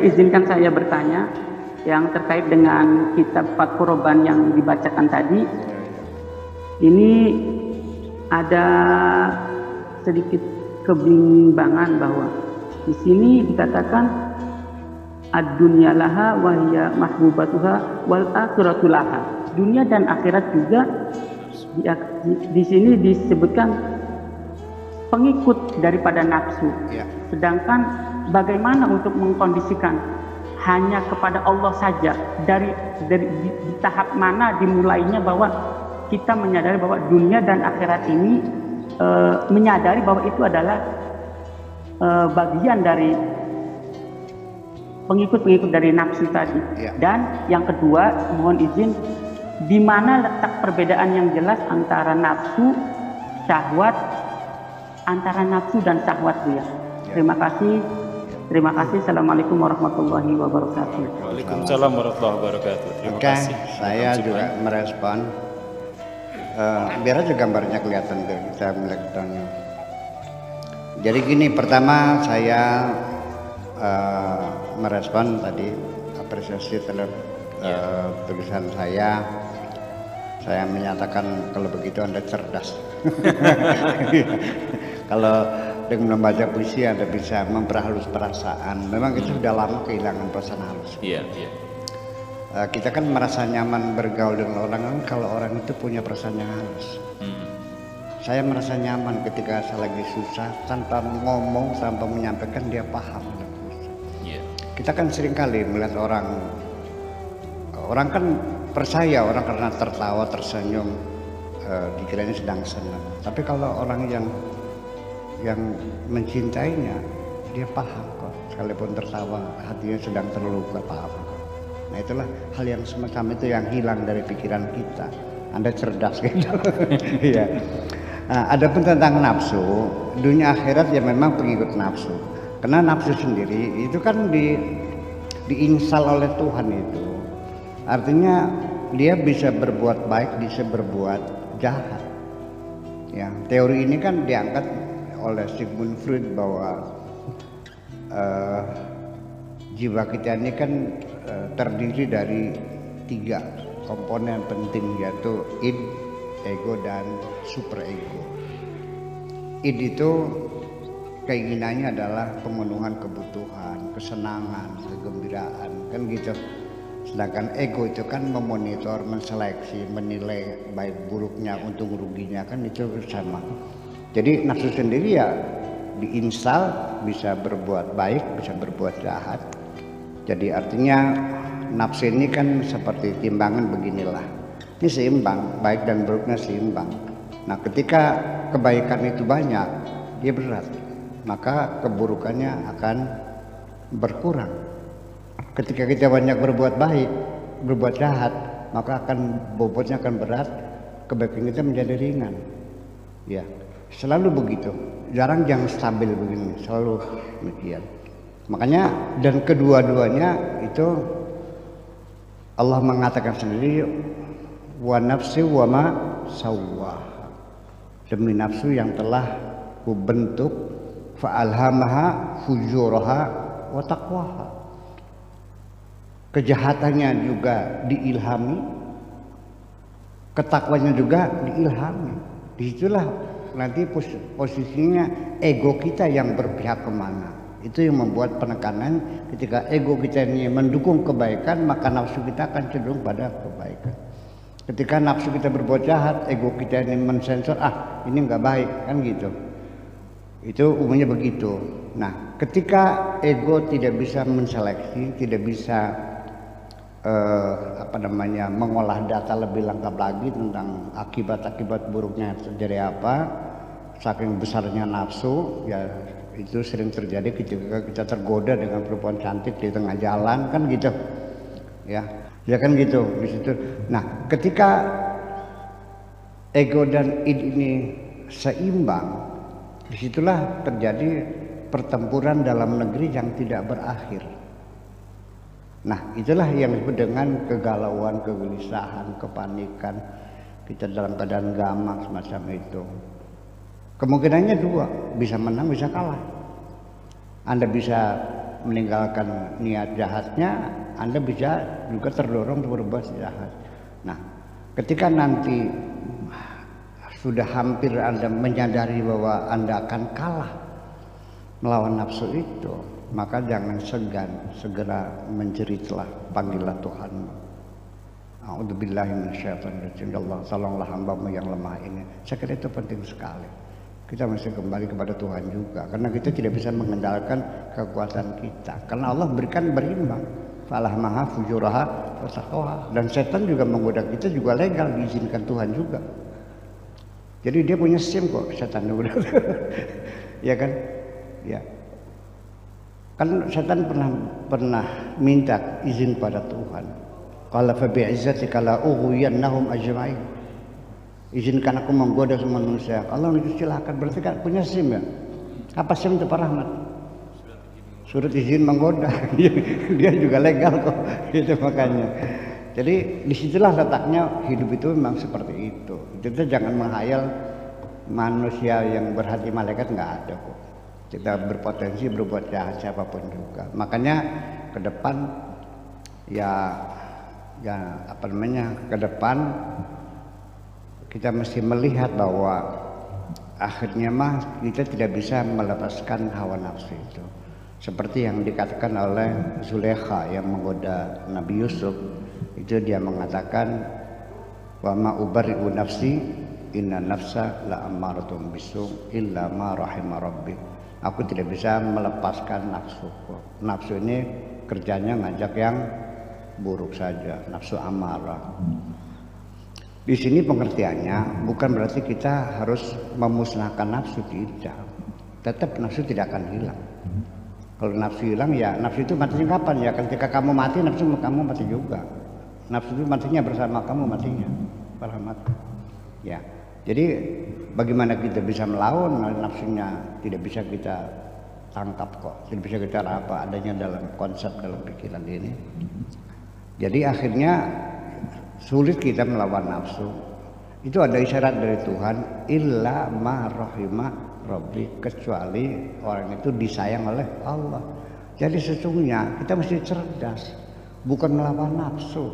izinkan saya bertanya yang terkait dengan kitab Fat Qurban yang dibacakan tadi. Ini ada sedikit kebimbangan bahwa di sini dikatakan ad-dunya laha wa hiya mahbubatuha wal akhiratu laha. Dunia dan akhirat juga di sini disebutkan pengikut daripada nafsu. Sedangkan bagaimana untuk mengkondisikan hanya kepada Allah saja, dari di tahap mana dimulainya bahwa kita menyadari bahwa dunia dan akhirat ini menyadari bahwa itu adalah bagian dari pengikut-pengikut dari nafsu tadi. Dan yang kedua, mohon izin, di mana letak perbedaan yang jelas antara nafsu, syahwat, antara nafsu dan syahwat, Bu ya? Terima kasih. Terima kasih. Assalamualaikum warahmatullahi wabarakatuh. Waalaikumsalam warahmatullahi wabarakatuh. Terima kasih. Saya juga merespon. Biar aja gambarnya kelihatan biar kita melihat. Jadi gini, pertama saya merespon tadi apresiasi terhadap tulisan saya. Saya menyatakan kalau begitu Anda cerdas. Kalau dengan membaca puisi Anda bisa memperhalus perasaan. Memang itu sudah lama kehilangan perasaan halus. Kita kan merasa nyaman bergaul dengan orang kalau orang itu punya perasaan yang halus. Saya merasa nyaman ketika saya lagi susah, tanpa ngomong, tanpa menyampaikan dia paham. Kita kan seringkali melihat orang kan percaya orang karena tertawa, tersenyum, dikiranya sedang senang. Tapi kalau orang yang mencintainya, dia paham kok. Sekalipun tertawa, hatinya sedang terluka, paham kok. Nah itulah hal yang semacam itu yang hilang dari pikiran kita. Anda cerdas gitu. Iya. Nah, adapun tentang nafsu, dunia akhirat ya memang pengikut nafsu. Karena nafsu sendiri itu kan diinstal oleh Tuhan itu. Artinya dia bisa berbuat baik, bisa berbuat jahat. Ya, teori ini kan diangkat oleh Sigmund Freud bahwa jiwa kita ini kan terdiri dari 3 komponen penting, yaitu id, ego, dan superego. Id itu keinginannya adalah pemenuhan kebutuhan, kesenangan, kegembiraan, kan gitu. Sedangkan ego itu kan memonitor, menseleksi, menilai baik buruknya, untung ruginya, kan itu sama. Jadi nafsu sendiri ya diinstal, bisa berbuat baik, bisa berbuat jahat. Jadi artinya nafsu ini kan seperti timbangan beginilah. Ini seimbang, baik dan buruknya seimbang. Nah ketika kebaikan itu banyak, dia berat, maka keburukannya akan berkurang. Ketika kita banyak berbuat baik, berbuat jahat, maka bobotnya akan berat, kebaikan kita menjadi ringan. Ya, selalu begitu. Jarang yang stabil begini, selalu demikian. Makanya dan kedua-duanya itu Allah mengatakan sendiri, wa nafsi wa ma sawwa. Demi nafsu yang telah kubentuk, fa alhamaha fujuraha wa taqwaha. Kejahatannya juga diilhami, ketakwanya juga diilhami. Disitulah nanti posisinya ego kita yang berpihak kemana. Itu yang membuat penekanan. Ketika ego kita ini mendukung kebaikan, maka nafsu kita akan cenderung pada kebaikan. Ketika nafsu kita berbuat jahat, ego kita ini mensensor, ini nggak baik, kan gitu. Itu umumnya begitu. Nah, ketika ego tidak bisa menseleksi, tidak bisa mengolah data lebih lengkap lagi tentang akibat-akibat buruknya terjadi apa, saking besarnya nafsu, ya itu sering terjadi ketika kita tergoda dengan perempuan cantik di tengah jalan, kan gitu. Ya kan gitu di situ. Nah, ketika ego dan id ini seimbang, disitulah terjadi pertempuran dalam negeri yang tidak berakhir. Nah, itulah yang disebut dengan kegalauan, kegelisahan, kepanikan. Kita dalam keadaan gamang semacam itu. Kemungkinannya 2, bisa menang, bisa kalah. Anda bisa meninggalkan niat jahatnya, Anda bisa juga terdorong untuk berbuat jahat. Nah, ketika nanti sudah hampir Anda menyadari bahwa Anda akan kalah melawan nafsu itu, maka jangan segan, segera menjeritlah, panggillah Tuhanmu. A'udzubillahi minasyaitonirrajim. Ya Allah, tolonglah hambamu yang lemah ini. Saya kira itu penting sekali. Kita mesti kembali kepada Tuhan juga, karena kita tidak bisa mengendalikan kekuatan kita. Karena Allah berikan berimbang. Falah maha fujuraha wa, dan setan juga menggoda kita juga legal, diizinkan Tuhan juga. Jadi dia punya SIM kok, setan juga. Ya kan? Ya. Kan setan pernah minta izin pada Tuhan. Qala fa bi'izzatika la ughwiyannahum ajma'in. Izinkan aku menggoda semua manusia. Allah itu silakan, berarti kan punya SIM ya. Apa SIM itu Pak Rahmat? Surat izin menggoda. Dia juga legal kok. Itu makanya. Jadi disitulah letaknya hidup itu memang seperti itu. Kita jangan menghayal manusia yang berhati malaikat, nggak ada kok. Kita berpotensi berbuat jahat siapapun juga. Makanya ke depan ke depan kita mesti melihat bahwa akhirnya mah kita tidak bisa melepaskan hawa nafsu itu. Seperti yang dikatakan oleh Zulekha yang menggoda Nabi Yusuf, itu dia mengatakan wa ma ubari'u nafsi inna nafsa la ammaratun bisu illa ma rahima rabbi. Aku tidak bisa melepaskan nafsuku. Nafsu ini kerjanya ngajak yang buruk saja, nafsu amarah. Di sini pengertiannya bukan berarti kita harus memusnahkan nafsu, tidak. Tetap nafsu tidak akan hilang. Kalau nafsu hilang ya nafsu itu matinya kapan ya? Ketika kamu mati nafsu kamu mati juga. Nafsu itu matinya bersama kamu matinya. Rahmat. Ya. Jadi bagaimana kita bisa melawan nafsunya, tidak bisa kita tangkap kok. Tidak bisa kita apa adanya dalam konsep dalam pikiran ini. Jadi akhirnya sulit kita melawan nafsu. Itu ada isyarat dari Tuhan, illa ma rahima rabbi, kecuali orang itu disayang oleh Allah. Jadi sesungguhnya kita mesti cerdas, bukan melawan nafsu,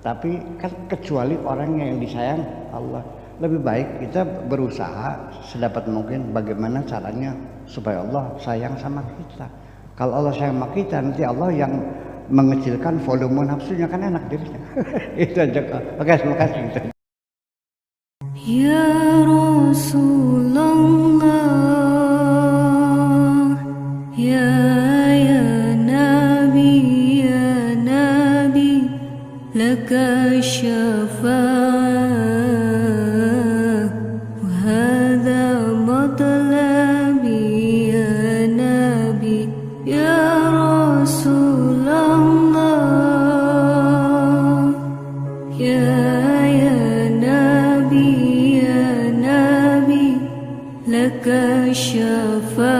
tapi kan kecuali orang yang disayang Allah. Lebih baik kita berusaha sedapat mungkin bagaimana caranya supaya Allah sayang sama kita. Kalau Allah sayang sama kita, nanti Allah yang mengecilkan volume nafsunya, kan enak dirinya. Itu aja kok. Oke, terima kasih. Ya Rasulullah, ya Nabi, laka syafa'ah, wa hadha matlabi ya Nabi, ya Rasulullah, ya Nabi, laka syafa'ah.